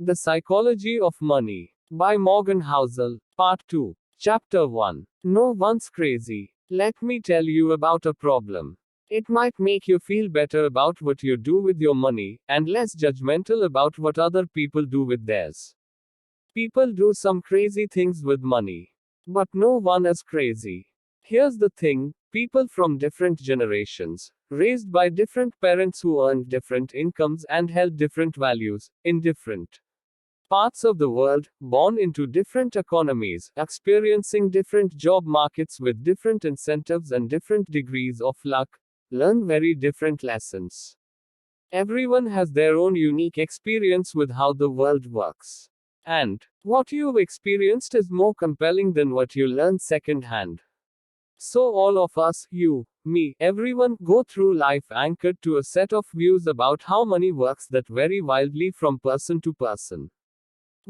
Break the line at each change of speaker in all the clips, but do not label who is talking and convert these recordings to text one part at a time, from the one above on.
The Psychology of Money. By Morgan Housel. Part 2. Chapter 1. No one's crazy. Let me tell you about a problem. It might make you feel better about what you do with your money, and less judgmental about what other people do with theirs. People do some crazy things with money. But no one is crazy. Here's the thing, people from different generations, raised by different parents who earned different incomes and held different values, in different parts of the world, born into different economies, experiencing different job markets with different incentives and different degrees of luck, learn very different lessons. Everyone has their own unique experience with how the world works. And what you've experienced is more compelling than what you learn secondhand. So all of us, you, me, everyone, go through life anchored to a set of views about how money works that vary wildly from person to person.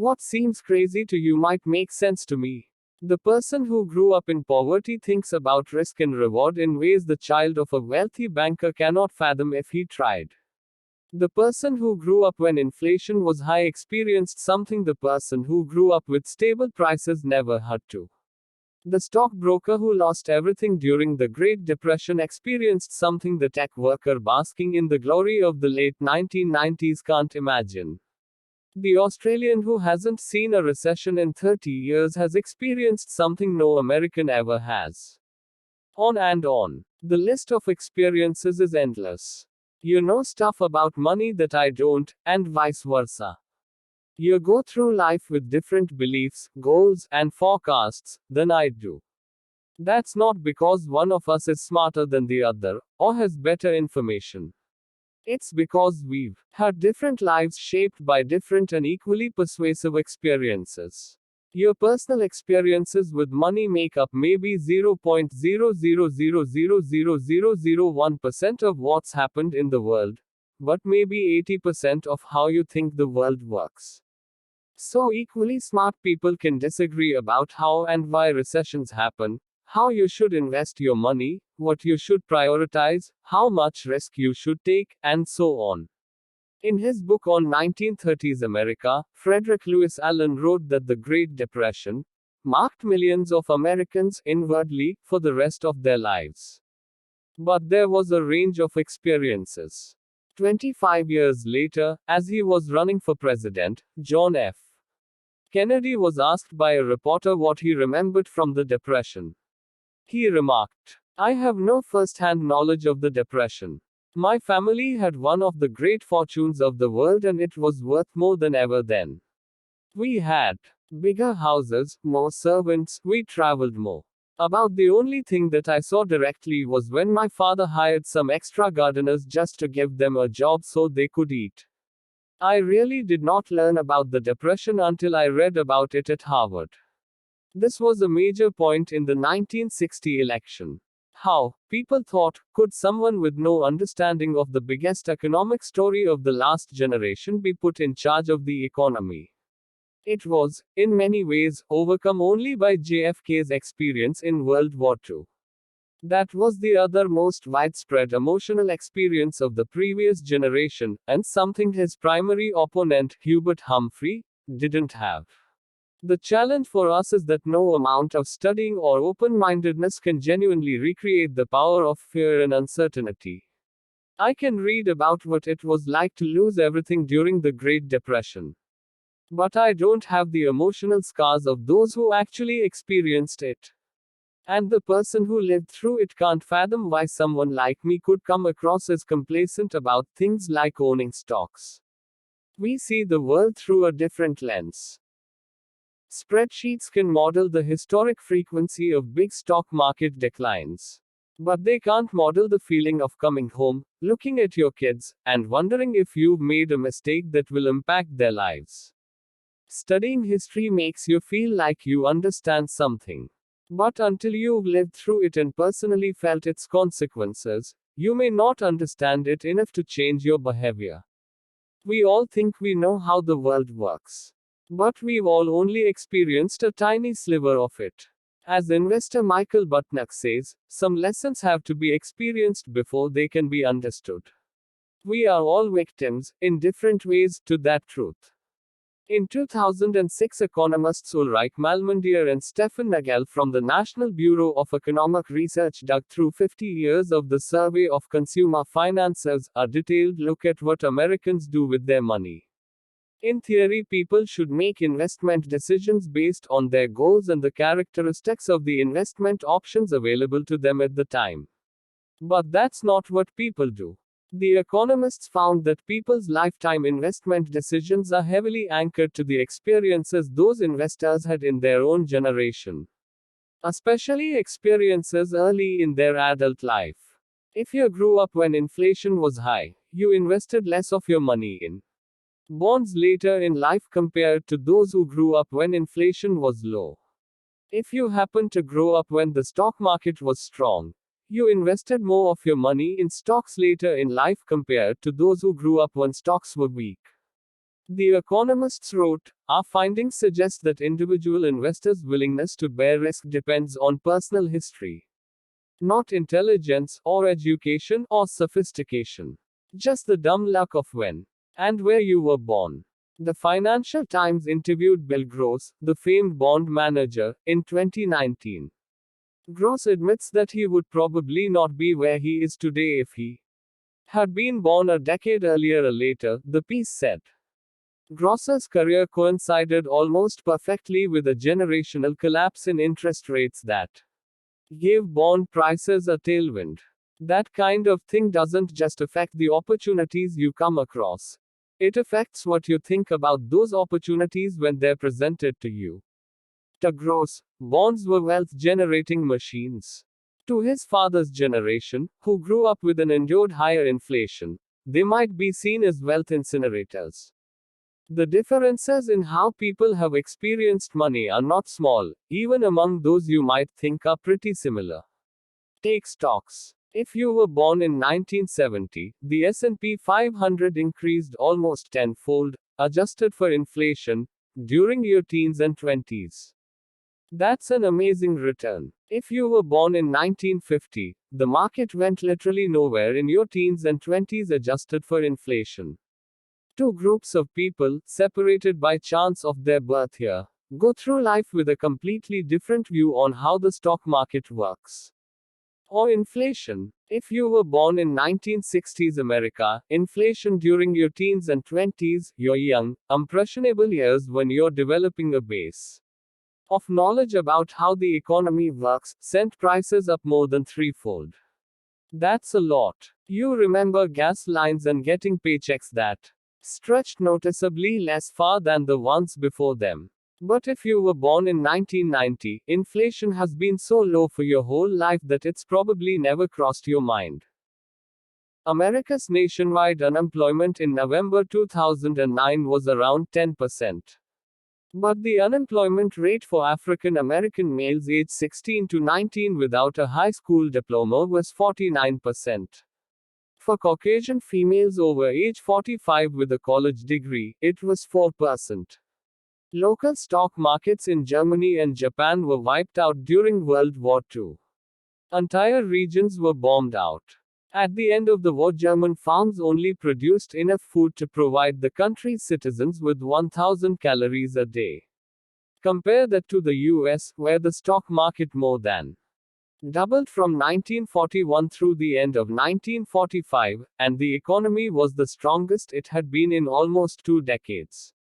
What seems crazy to you might make sense to me. The person who grew up in poverty thinks about risk and reward in ways the child of a wealthy banker cannot fathom if he tried. The person who grew up when inflation was high experienced something the person who grew up with stable prices never had to. The stockbroker who lost everything during the Great Depression experienced something the tech worker basking in the glory of the late 1990s can't imagine. The Australian who hasn't seen a recession in 30 years has experienced something no American ever has. On and on. The list of experiences is endless. You know stuff about money that I don't, and vice versa. You go through life with different beliefs, goals, and forecasts than I do. That's not because one of us is smarter than the other, or has better information. It's because we've had different lives shaped by different and equally persuasive experiences. Your personal experiences with money make up maybe 0.000000001% of what's happened in the world, but maybe 80% of how you think the world works. So equally smart people can disagree about how and why recessions happen, how you should invest your money, what you should prioritize, how much risk you should take, and so on. In his book on 1930s America, Frederick Lewis Allen wrote that the Great Depression marked millions of Americans inwardly for the rest of their lives. But there was a range of experiences. 25 years later, as he was running for president, John F. Kennedy was asked by a reporter what he remembered from the Depression. He remarked, "I have no first-hand knowledge of the Depression. My family had one of the great fortunes of the world and it was worth more than ever then. We had bigger houses, more servants, we traveled more. About the only thing that I saw directly was when my father hired some extra gardeners just to give them a job so they could eat. I really did not learn about the Depression until I read about it at Harvard." This was a major point in the 1960 election. How, people thought, could someone with no understanding of the biggest economic story of the last generation be put in charge of the economy? It was, in many ways, overcome only by JFK's experience in World War II. That was the other most widespread emotional experience of the previous generation, and something his primary opponent, Hubert Humphrey, didn't have. The challenge for us is that no amount of studying or open-mindedness can genuinely recreate the power of fear and uncertainty. I can read about what it was like to lose everything during the Great Depression. But I don't have the emotional scars of those who actually experienced it. And the person who lived through it can't fathom why someone like me could come across as complacent about things like owning stocks. We see the world through a different lens. Spreadsheets can model the historic frequency of big stock market declines. But they can't model the feeling of coming home, looking at your kids, and wondering if you've made a mistake that will impact their lives. Studying history makes you feel like you understand something. But until you've lived through it and personally felt its consequences, you may not understand it enough to change your behavior. We all think we know how the world works. But we've all only experienced a tiny sliver of it. As investor Michael Butnock says, some lessons have to be experienced before they can be understood. We are all victims, in different ways, to that truth. In 2006, economists Ulrich Malmendier and Stefan Nagel from the National Bureau of Economic Research dug through 50 years of the Survey of Consumer Finances, a detailed look at what Americans do with their money. In theory, people should make investment decisions based on their goals and the characteristics of the investment options available to them at the time. But that's not what people do. The economists found that people's lifetime investment decisions are heavily anchored to the experiences those investors had in their own generation, especially experiences early in their adult life. If you grew up when inflation was high, you invested less of your money in bonds later in life compared to those who grew up when inflation was low. If you happened to grow up when the stock market was strong, you invested more of your money in stocks later in life compared to those who grew up when stocks were weak. The economists wrote, our findings suggest that individual investors' willingness to bear risk depends on personal history, not intelligence, or education, or sophistication. Just the dumb luck of when and where you were born. The Financial Times interviewed Bill Gross, the famed bond manager, in 2019. Gross admits that he would probably not be where he is today if he had been born a decade earlier or later, the piece said. Gross's career coincided almost perfectly with a generational collapse in interest rates that gave bond prices a tailwind. That kind of thing doesn't just affect the opportunities you come across. It affects what you think about those opportunities when they're presented to you. To Gross, bonds were wealth generating machines. To his father's generation, who grew up with and endured higher inflation, they might be seen as wealth incinerators. The differences in how people have experienced money are not small, even among those you might think are pretty similar. Take stocks. If you were born in 1970, the S&P 500 increased almost tenfold, adjusted for inflation, during your teens and 20s. That's an amazing return. If you were born in 1950, the market went literally nowhere in your teens and 20s adjusted for inflation. Two groups of people, separated by chance of their birth here, go through life with a completely different view on how the stock market works. Or inflation. If you were born in 1960s America, inflation during your teens and 20s, your young, impressionable years when you're developing a base of knowledge about how the economy works, sent prices up more than threefold. That's a lot. You remember gas lines and getting paychecks that stretched noticeably less far than the ones before them. But if you were born in 1990, inflation has been so low for your whole life that it's probably never crossed your mind. America's nationwide unemployment in November 2009 was around 10%. But the unemployment rate for African American males aged 16 to 19 without a high school diploma was 49%. For Caucasian females over age 45 with a college degree, it was 4%. Local stock markets in Germany and Japan were wiped out during World War II. Entire regions were bombed out. At the end of the war, German farms only produced enough food to provide the country's citizens with 1,000 calories a day. Compare that to the US, where the stock market more than doubled from 1941 through the end of 1945, and the economy was the strongest it had been in almost 2 decades.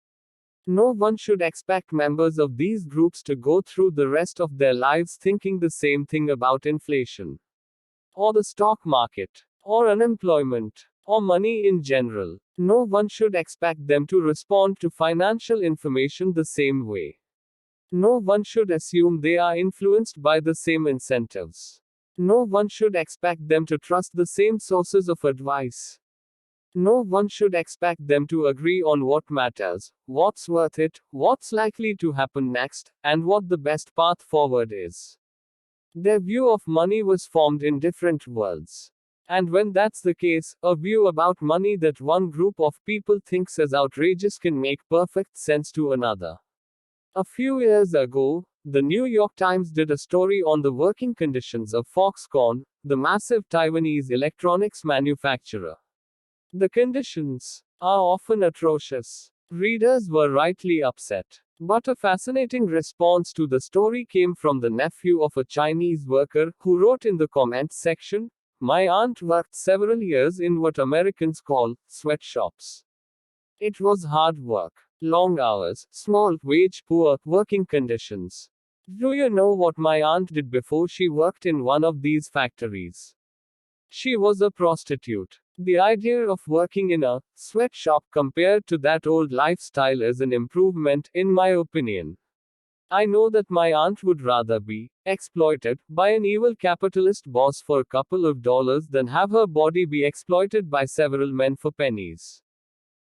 No one should expect members of these groups to go through the rest of their lives thinking the same thing about inflation, or the stock market, or unemployment, or money in general. No one should expect them to respond to financial information the same way. No one should assume they are influenced by the same incentives. No one should expect them to trust the same sources of advice. No one should expect them to agree on what matters, what's worth it, what's likely to happen next, and what the best path forward is. Their view of money was formed in different worlds. And when that's the case, a view about money that one group of people thinks is outrageous can make perfect sense to another. A few years ago, the New York Times did a story on the working conditions of Foxconn, the massive Taiwanese electronics manufacturer. The conditions are often atrocious. Readers were rightly upset. But a fascinating response to the story came from the nephew of a Chinese worker, who wrote in the comments section, "My aunt worked several years in what Americans call sweatshops. It was hard work, long hours, small wage, poor working conditions. Do you know what my aunt did before she worked in one of these factories? She was a prostitute. The idea of working in a sweatshop compared to that old lifestyle is an improvement, in my opinion. I know that my aunt would rather be exploited by an evil capitalist boss for a couple of dollars than have her body be exploited by several men for pennies.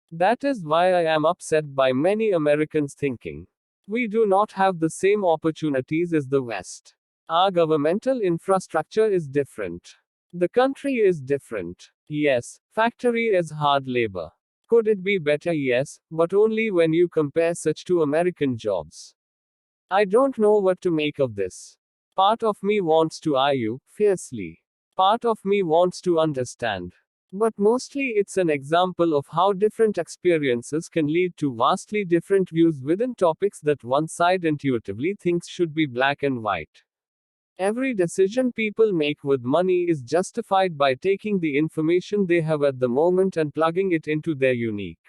That is why I am upset by many Americans thinking we do not have the same opportunities as the West. Our governmental infrastructure is different. The country is different. Yes, factory is hard labor. Could it be better? Yes, but only when you compare such to American jobs. I don't know what to make of this. Part of me wants to argue fiercely. Part of me wants to understand. But mostly it's an example of how different experiences can lead to vastly different views within topics that one side intuitively thinks should be black and white. Every decision people make with money is justified by taking the information they have at the moment and plugging it into their unique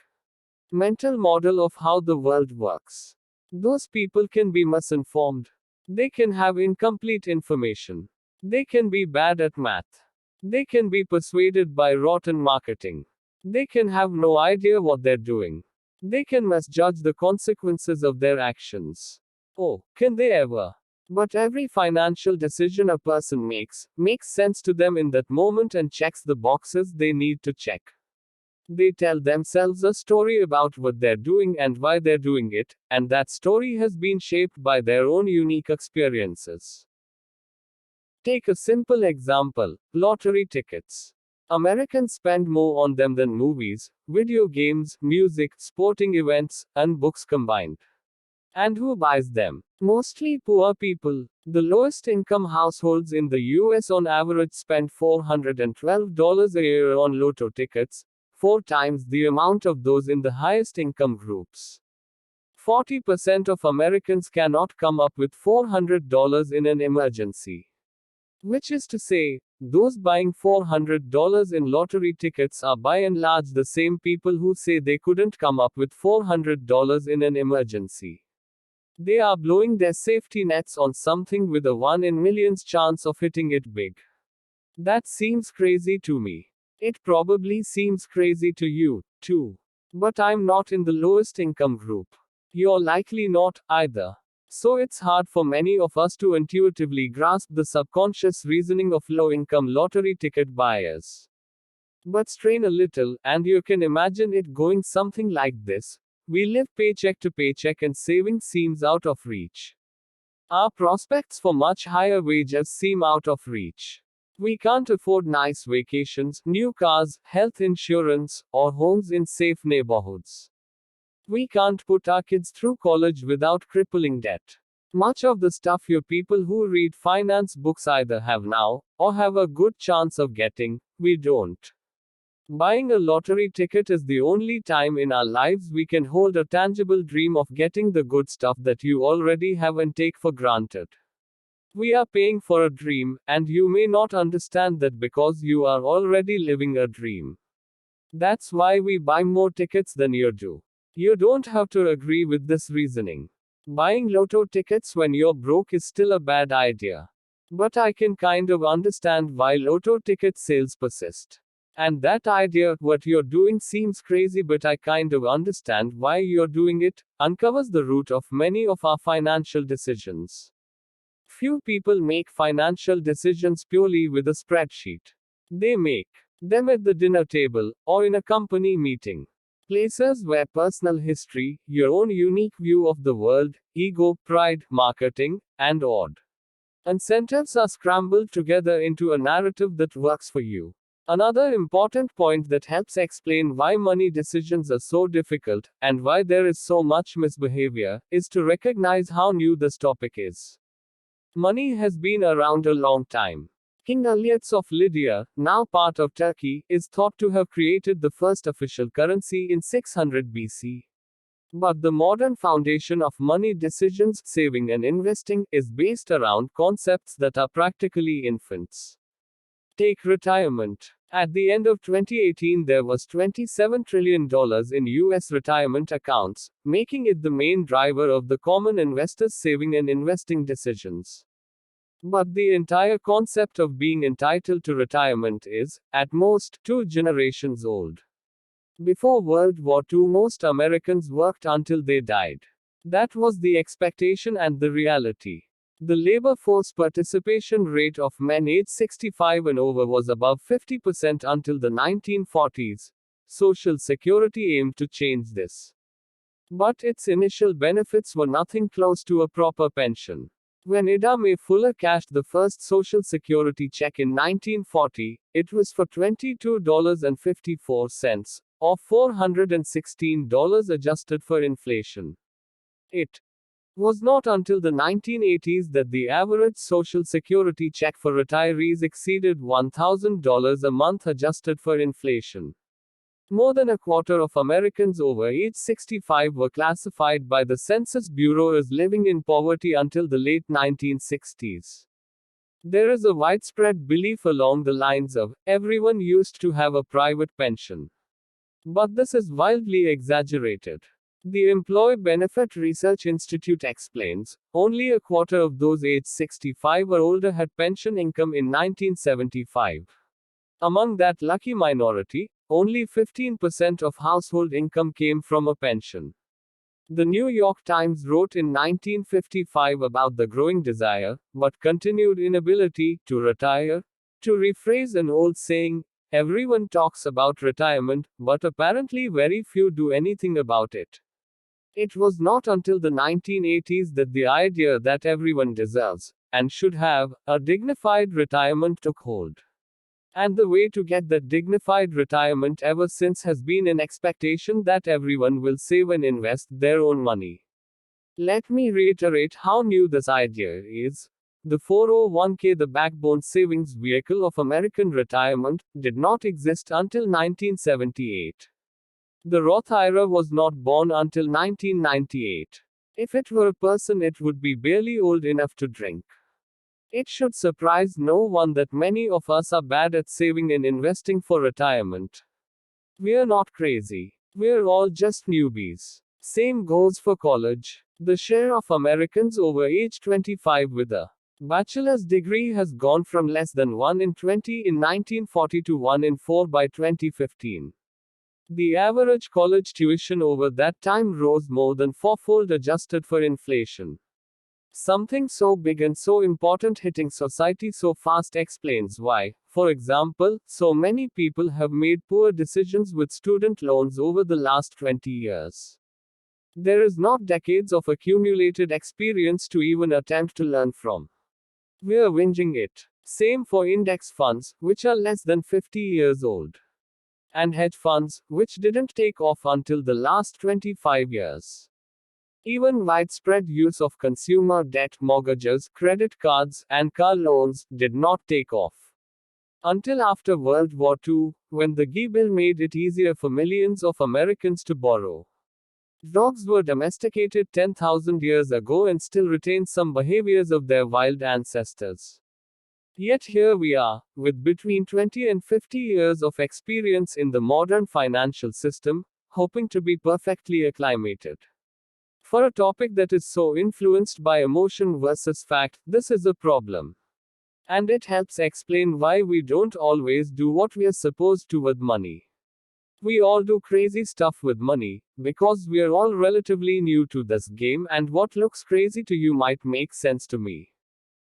mental model of how the world works. Those people can be misinformed. They can have incomplete information. They can be bad at math. They can be persuaded by rotten marketing. They can have no idea what they're doing. They can misjudge the consequences of their actions. Oh, can they ever? But every financial decision a person makes sense to them in that moment and checks the boxes they need to check. They tell themselves a story about what they're doing and why they're doing it, and that story has been shaped by their own unique experiences. Take a simple example: lottery tickets. Americans spend more on them than movies, video games, music, sporting events, and books combined. And who buys them? Mostly poor people. The lowest income households in the US on average spend $412 a year on lotto tickets, 4 times the amount of those in the highest income groups. 40% of Americans cannot come up with $400 in an emergency. Which is to say, those buying $400 in lottery tickets are by and large the same people who say they couldn't come up with $400 in an emergency. They are blowing their safety nets on something with a 1 in millions chance of hitting it big. That seems crazy to me. It probably seems crazy to you, too. But I'm not in the lowest income group. You're likely not, either. So it's hard for many of us to intuitively grasp the subconscious reasoning of low income lottery ticket buyers. But strain a little, and you can imagine it going something like this. We live paycheck to paycheck and saving seems out of reach. Our prospects for much higher wages seem out of reach. We can't afford nice vacations, new cars, health insurance, or homes in safe neighborhoods. We can't put our kids through college without crippling debt. Much of the stuff you people who read finance books either have now, or have a good chance of getting, we don't. Buying a lottery ticket is the only time in our lives we can hold a tangible dream of getting the good stuff that you already have and take for granted. We are paying for a dream, and you may not understand that because you are already living a dream. That's why we buy more tickets than you do. You don't have to agree with this reasoning. Buying lotto tickets when you're broke is still a bad idea. But I can kind of understand why lotto ticket sales persist. And that idea, what you're doing seems crazy, but I kind of understand why you're doing it, uncovers the root of many of our financial decisions. Few people make financial decisions purely with a spreadsheet. They make them at the dinner table, or in a company meeting. Places where personal history, your own unique view of the world, ego, pride, marketing, and odd incentives are scrambled together into a narrative that works for you. Another important point that helps explain why money decisions are so difficult, and why there is so much misbehavior, is to recognize how new this topic is. Money has been around a long time. King Alyats of Lydia, now part of Turkey, is thought to have created the first official currency in 600 BC. But the modern foundation of money decisions, saving and investing, is based around concepts that are practically infants. Take retirement. At the end of 2018, there was $27 trillion in US retirement accounts, making it the main driver of the common investor's saving and investing decisions. But the entire concept of being entitled to retirement is, at most, 2 generations old. Before World War II, most Americans worked until they died. That was the expectation and the reality. The labor force participation rate of men aged 65 and over was above 50% until the 1940s. Social Security aimed to change this. But its initial benefits were nothing close to a proper pension. When Ida Mae Fuller cashed the first Social Security check in 1940, it was for $22.54, or $416 adjusted for inflation. It was not until the 1980s that the average Social Security check for retirees exceeded $1,000 a month adjusted for inflation. More than a quarter of Americans over age 65 were classified by the Census Bureau as living in poverty until the late 1960s. There is a widespread belief along the lines of, everyone used to have a private pension. But this is wildly exaggerated. The Employee Benefit Research Institute explains, only a quarter of those aged 65 or older had pension income in 1975. Among that lucky minority, only 15% of household income came from a pension. The New York Times wrote in 1955 about the growing desire, but continued inability, to retire. To rephrase an old saying, everyone talks about retirement, but apparently very few do anything about it. It was not until the 1980s that the idea that everyone deserves, and should have, a dignified retirement took hold. And the way to get that dignified retirement ever since has been an expectation that everyone will save and invest their own money. Let me reiterate how new this idea is. The 401k, the backbone savings vehicle of American retirement, did not exist until 1978. The Roth IRA was not born until 1998. If it were a person, it would be barely old enough to drink. It should surprise no one that many of us are bad at saving and investing for retirement. We're not crazy. We're all just newbies. Same goes for college. The share of Americans over age 25 with a bachelor's degree has gone from less than 1 in 20 in 1940 to 1 in 4 by 2015. The average college tuition over that time rose more than fourfold adjusted for inflation. Something so big and so important hitting society so fast explains why, for example, so many people have made poor decisions with student loans over the last 20 years. There is not decades of accumulated experience to even attempt to learn from. We're whinging it. Same for index funds, which are less than 50 years old. And hedge funds, which didn't take off until the last 25 years. Even widespread use of consumer debt, mortgages, credit cards, and car loans did not take off. Until after World War II, when the GI Bill made it easier for millions of Americans to borrow. Dogs were domesticated 10,000 years ago and still retain some behaviors of their wild ancestors. Yet here we are, with between 20 and 50 years of experience in the modern financial system, hoping to be perfectly acclimated. For a topic that is so influenced by emotion versus fact, this is a problem. And it helps explain why we don't always do what we are supposed to with money. We all do crazy stuff with money, because we're all relatively new to this game, and what looks crazy to you might make sense to me.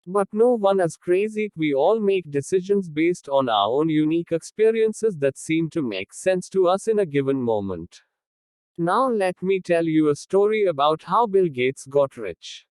But no one is crazy. We all make decisions based on our own unique experiences that seem to make sense to us in a given moment. Now let me tell you a story about how Bill Gates got rich.